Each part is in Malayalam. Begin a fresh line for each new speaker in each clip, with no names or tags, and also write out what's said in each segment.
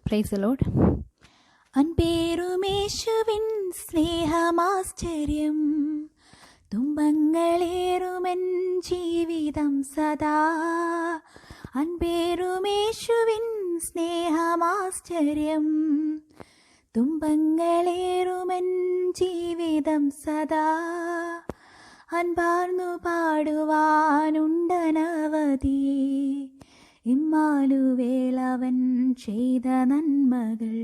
Price the lord. അൻപേറുമേശുവിൻ സ്നേഹമാശ്ചര്യം, തുമ്പങ്ങളേറുമെൻ ജീവിതം സദാ. അൻപേറുമേശുവിൻ സ്നേഹമാശ്ചര്യം, തുമ്പങ്ങളേറുമെൻ ജീവിതം സദാ. അൻപാർന്നു പാടുവാനുണ്ടനവധി, ഇമ്മാനുവേലവൻ ചെയ്ത നന്മകൾ.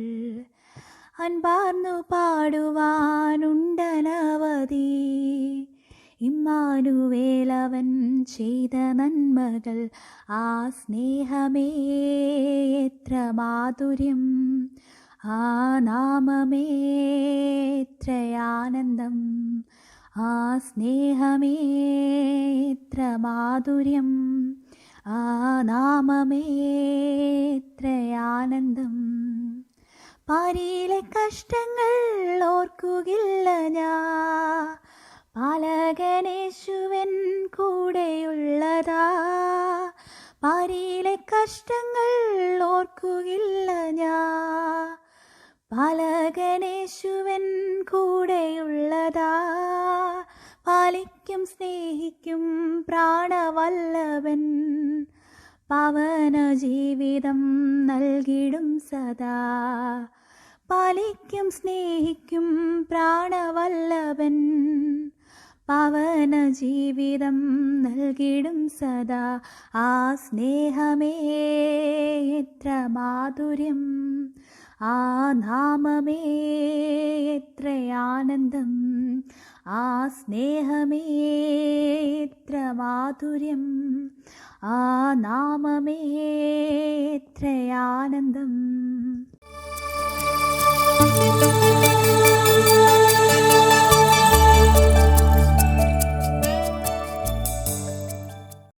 അൻപാർന്നു പാടുവാനുണ്ടനവധി, ഇമ്മാനുവേലവൻ ചെയ്ത നന്മകൾ. ആ സ്നേഹമേ എത്ര മാധുര്യം, ആ നാമമേ എത്രയാനന്ദം. ആ സ്നേഹമേ എത്ര മാധുര്യം, ആ നാമമേ എത്രയാനന്ദം. പാരിയിലെ കഷ്ടങ്ങൾ ഓർക്കുകില്ല ഞാൻ, പാലകനേശുവൻ കൂടെയുള്ളതാ. പാരിയിലെ കഷ്ടങ്ങൾ ഓർക്കുകില്ല ഞാൻ, പാലകനേശുവൻ കൂടെയുള്ളതാ. പാലിക്കും സ്നേഹിക്കും പ്രാണവല്ലഭൻ, പവന ജീവിതം നൽകിടും സദാ. പാലിക്കും സ്നേഹിക്കും പ്രാണവല്ലഭൻ, പവന ജീവിതം നൽകിടും സദാ. ആ സ്നേഹമേ എത്ര മാധുര്യം, ആ നാമമേ എത്രയാനന്ദം. ആ സ്നേഹമേ എത്ര മാധുര്യം, ആ നാമമേ എത്രയാനന്ദം.